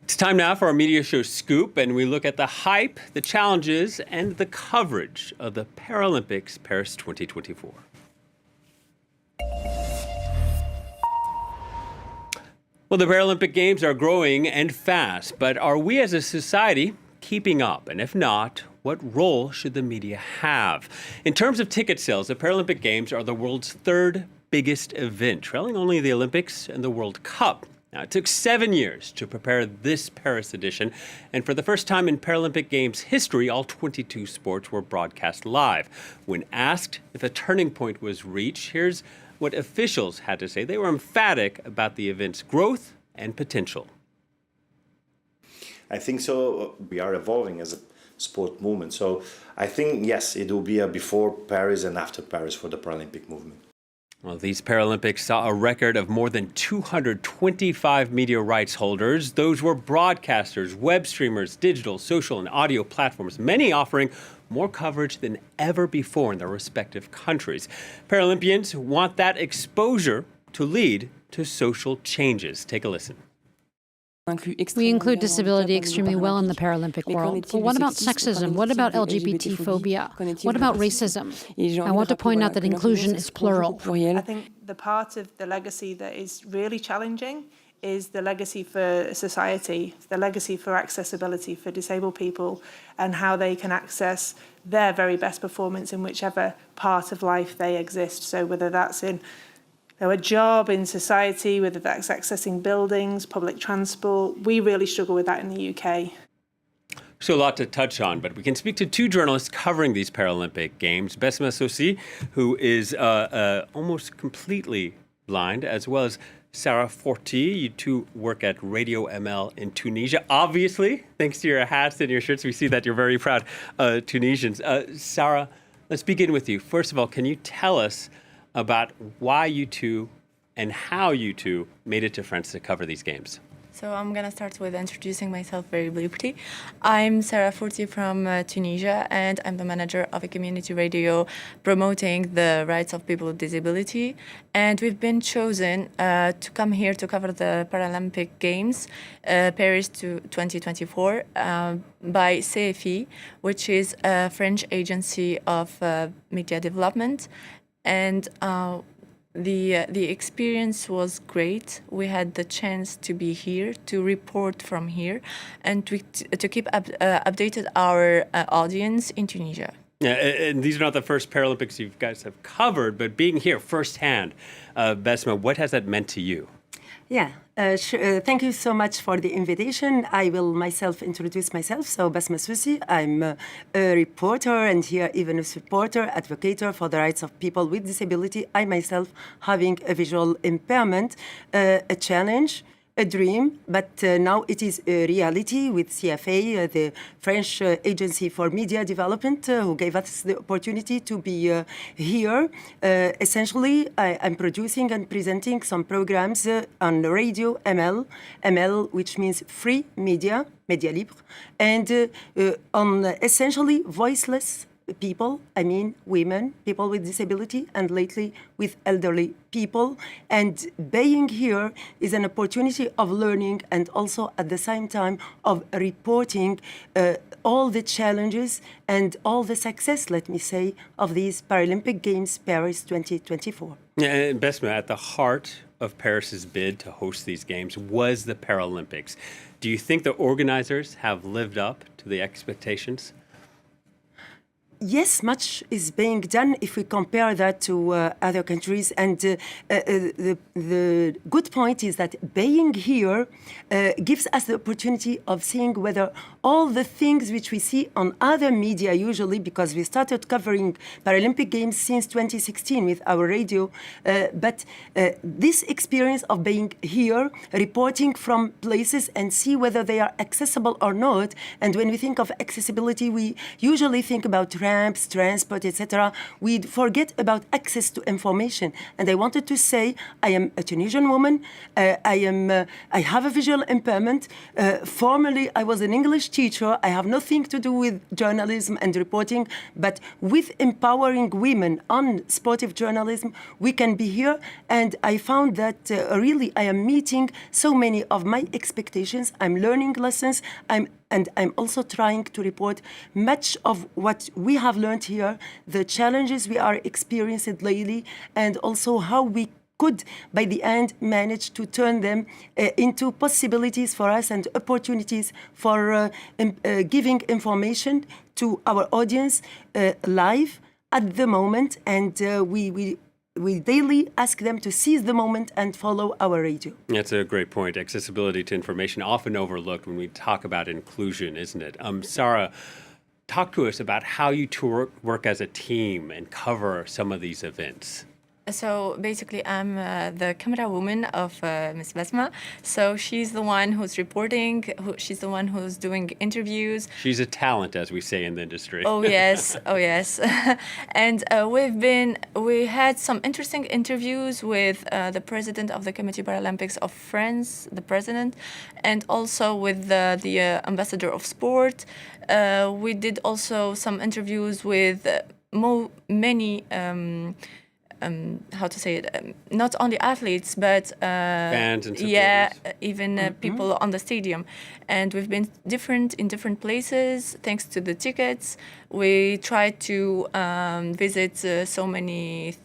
It's time now for our media show Scoop, and we look at the hype, the challenges, and the coverage of the Paralympics Paris 2024. Well, the Paralympic Games are growing and fast, but are we as a society keeping up? And if not, what role should the media have? In terms of ticket sales, the Paralympic Games are the world's third biggest event, trailing only the Olympics and the World Cup. Now, it took 7 years to prepare this Paris edition, and for the first time in Paralympic Games history, all 22 sports were broadcast live. When asked if a turning point was reached, here's what officials had to say. They were emphatic about the event's growth and potential. I think so. We are evolving as a sport movement. So I think, yes, it will be a before Paris and after Paris for the Paralympic movement. Well, these Paralympics saw a record of more than 225 media rights holders. Those were broadcasters, web streamers, digital, social, and audio platforms, many offering more coverage than ever before in their respective countries. Paralympians want that exposure to lead to social changes. Take a listen. We include disability extremely well in the Paralympic world. But what about sexism? What about LGBT phobia? What about racism? I want to point out that inclusion is plural. I think the part of the legacy that is really challenging is the legacy for society, the legacy for accessibility for disabled people and how they can access their very best performance in whichever part of life they exist. So whether that's in a job in society, whether that's accessing buildings, public transport, we really struggle with that in the UK. So a lot to touch on, but we can speak to two journalists covering these Paralympic Games. Besma Essoussi, who is almost completely blind, as well as Sarra Fourti. You two work at Radio ML in Tunisia. Obviously, thanks to your hats and your shirts, we see that you're very proud Tunisians. Sarra, let's begin with you. First of all, can you tell us about why you two and how you two made it to France to cover these games? So I'm going to start with introducing myself very briefly. I'm Sarra Fourti from Tunisia, and I'm the manager of a community radio promoting the rights of people with disability. And we've been chosen to come here to cover the Paralympic Games, Paris 2024, by CFI, which is a French agency of media development. And the experience was great. We had the chance to be here, to report from here, and to keep updated our audience in Tunisia. Yeah, and these are not the first Paralympics you guys have covered, but being here firsthand, Besma, what has that meant to you? Yeah, thank you so much for the invitation. I will myself introduce myself. So, Besma Essoussi, I'm a reporter and here even a supporter, advocator for the rights of people with disability. I myself having a visual impairment, a challenge, a dream, but now it is a reality with CFA, the French Agency for Media Development, who gave us the opportunity to be here. Essentially, I'm producing and presenting some programs on Radio ML, which means free media, Media Libre, and on essentially voiceless people, I mean women, people with disability, and lately with elderly people. And being here is an opportunity of learning and also at the same time of reporting all the challenges and all the success, let me say, of these Paralympic Games Paris 2024. Yeah, and Besma, at the heart of Paris's bid to host these games was the Paralympics. Do you think the organizers have lived up to the expectations? Yes, much is being done if we compare that to other countries. And the good point is that being here gives us the opportunity of seeing whether all the things which we see on other media usually, because we started covering Paralympic Games since 2016 with our radio, but this experience of being here, reporting from places and see whether they are accessible or not. And when we think of accessibility, we usually think about ramps camps, transport, etc., we forget about access to information. And I wanted to say, I am a Tunisian woman. I have a visual impairment. Formerly, I was an English teacher. I have nothing to do with journalism and reporting, but with empowering women on sportive journalism, we can be here. And I found that really I am meeting so many of my expectations. I'm learning lessons. And I'm also trying to report much of what we have learned here, the challenges we are experiencing lately, and also how we could, by the end, manage to turn them into possibilities for us and opportunities for giving information to our audience live at the moment. And we daily ask them to seize the moment and follow our radio. That's a great point. Accessibility to information, often overlooked when we talk about inclusion, isn't it? Sarra, talk to us about how you two work as a team and cover some of these events. So basically, I'm the camera woman of Miss Besma. So she's the one who's reporting. She's the one who's doing interviews. She's a talent, as we say in the industry. Oh yes, oh yes. And we had some interesting interviews with the president of the Committee Paralympics of France, the president, and also with the ambassador of sport. We did also some interviews with many. How to say it? Not only athletes, but fans and supporters. Yeah, even people on the stadium. And we've been in different places. Thanks to the tickets, we tried to visit so many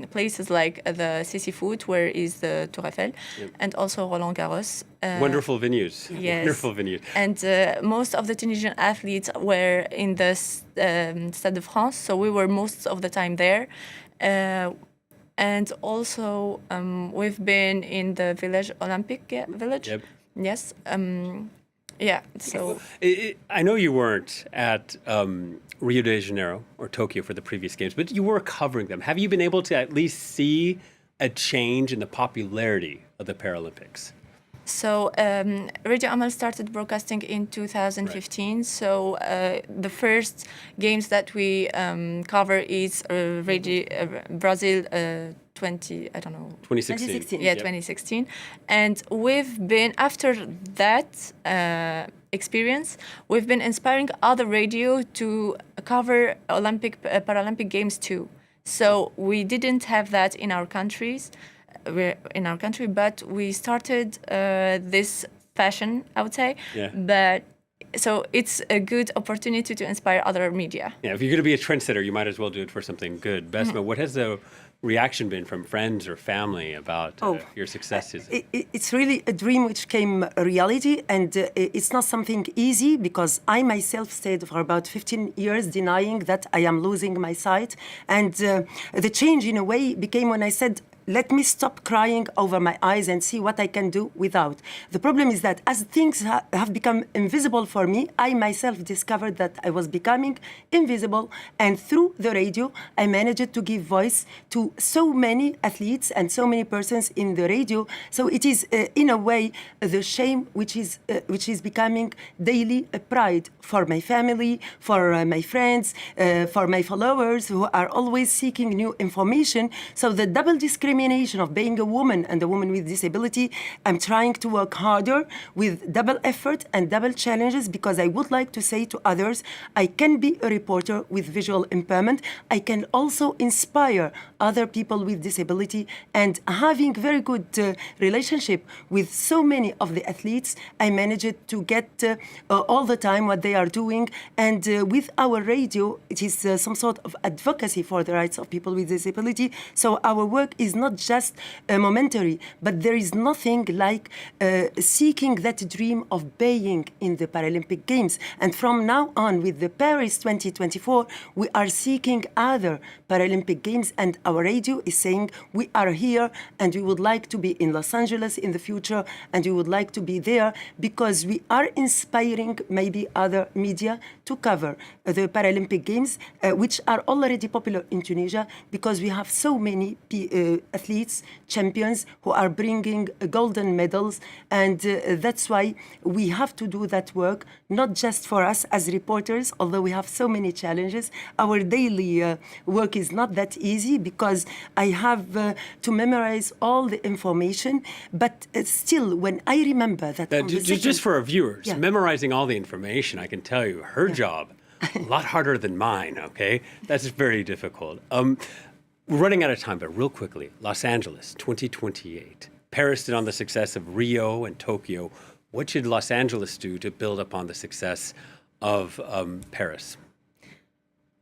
places like the CC Foot, where is the Tour Eiffel, and also Roland Garros. Wonderful venues. Yes. Wonderful venues. And most of the Tunisian athletes were in the Stade de France, so we were most of the time there. And also we've been in the Olympic village. Yep. Yes. Yeah. So I know you weren't at Rio de Janeiro or Tokyo for the previous games, but you were covering them. Have you been able to at least see a change in the popularity of the Paralympics? So Radio Amal started broadcasting in 2015. Right. So the first games that we cover is Brazil 2016. Yeah, 2016. And we've been, after that experience, we've been inspiring other radio to cover Paralympic games too. So we didn't have that in our countries. But we started this fashion, I would say. Yeah. But so it's a good opportunity to inspire other media. Yeah, if you're going to be a trendsetter, you might as well do it for something good. Besma, what has the reaction been from friends or family about your successes? It's really a dream which came a reality, and it's not something easy, because I myself stayed for about 15 years denying that I am losing my sight. And the change in a way became when I said, let me stop crying over my eyes and see what I can do without. The problem is that as things have become invisible for me, I myself discovered that I was becoming invisible. And through the radio, I managed to give voice to so many athletes and so many persons in the radio. So it is, in a way, the shame which is becoming daily a pride for my family, for my friends, for my followers who are always seeking new information. So the double discrimination of being a woman and a woman with disability, I'm trying to work harder with double effort and double challenges, because I would like to say to others, I can be a reporter with visual impairment. I can also inspire other people with disability, and having very good relationship with so many of the athletes, I managed to get all the time what they are doing. And with our radio, it is some sort of advocacy for the rights of people with disability. So our work is not just momentary, but there is nothing like seeking that dream of being in the Paralympic Games. And from now on, with the Paris 2024, we are seeking other Paralympic Games, and our radio is saying we are here and we would like to be in Los Angeles in the future, and we would like to be there because we are inspiring maybe other media to cover the Paralympic Games, which are already popular in Tunisia, because we have so many athletes, champions, who are bringing golden medals. And that's why we have to do that work, not just for us as reporters, although we have so many challenges. Our daily work is not that easy because I have to memorize all the information. But still, when I remember that... just for our viewers, Yeah. memorizing all the information, I can tell you, her job, a lot harder than mine, okay? That's very difficult. We're running out of time, but real quickly, Los Angeles, 2028. Paris did on the success of Rio and Tokyo. What should Los Angeles do to build upon the success of Paris?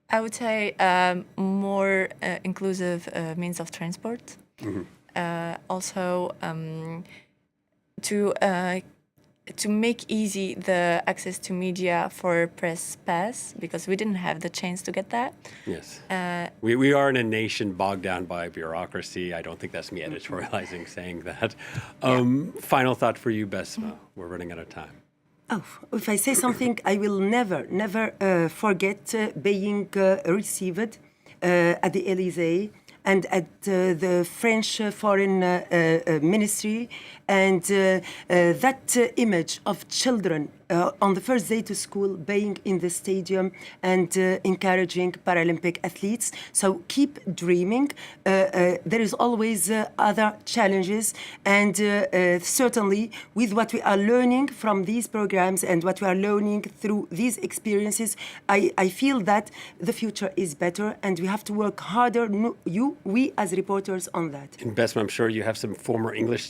I would say more inclusive means of transport. Also, to make easy the access to media for press pass, because we didn't have the chance to get that. Yes. We are in a nation bogged down by bureaucracy. I don't think that's me editorializing saying that. Final thought for you, Besma. We're running out of time. Oh, if I say something, I will never forget being received at the Élysée and at the French Foreign Ministry, and that image of children on the first day to school being in the stadium and encouraging Paralympic athletes. So keep dreaming. There is always other challenges, and certainly with what we are learning from these programs and what we are learning through these experiences, I feel that the future is better, and we have to work harder, we as reporters, on that. And Besma, I'm sure you have some former English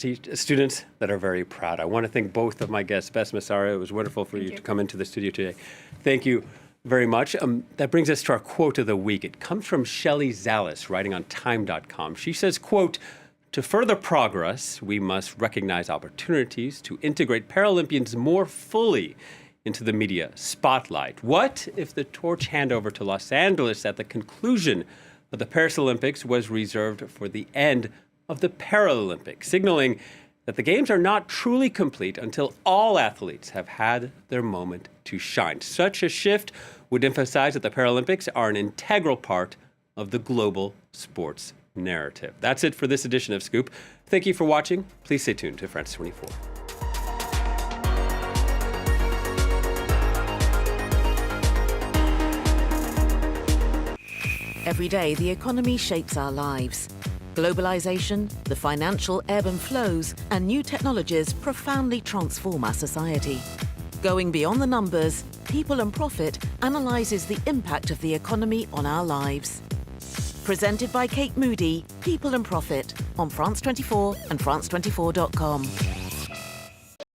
students that are very proud. I want to thank both of my guests, Besma, Sarra. It was wonderful for you to come into the studio today. Thank you very much. That brings us to our quote of the week. It comes from Shelley Zallis, writing on time.com. She says, quote, "To further progress, we must recognize opportunities to integrate Paralympians more fully into the media spotlight. What if the torch handover to Los Angeles at the conclusion of the Paris Olympics was reserved for the end of the Paralympics, signaling that the Games are not truly complete until all athletes have had their moment to shine. Such a shift would emphasize that the Paralympics are an integral part of the global sports narrative." That's it for this edition of Scoop. Thank you for watching. Please stay tuned to France 24. Every day, the economy shapes our lives. Globalization, the financial ebb and flows, and new technologies profoundly transform our society. Going beyond the numbers, People and Profit analyzes the impact of the economy on our lives. Presented by Kate Moody, People and Profit on France 24 and France24.com.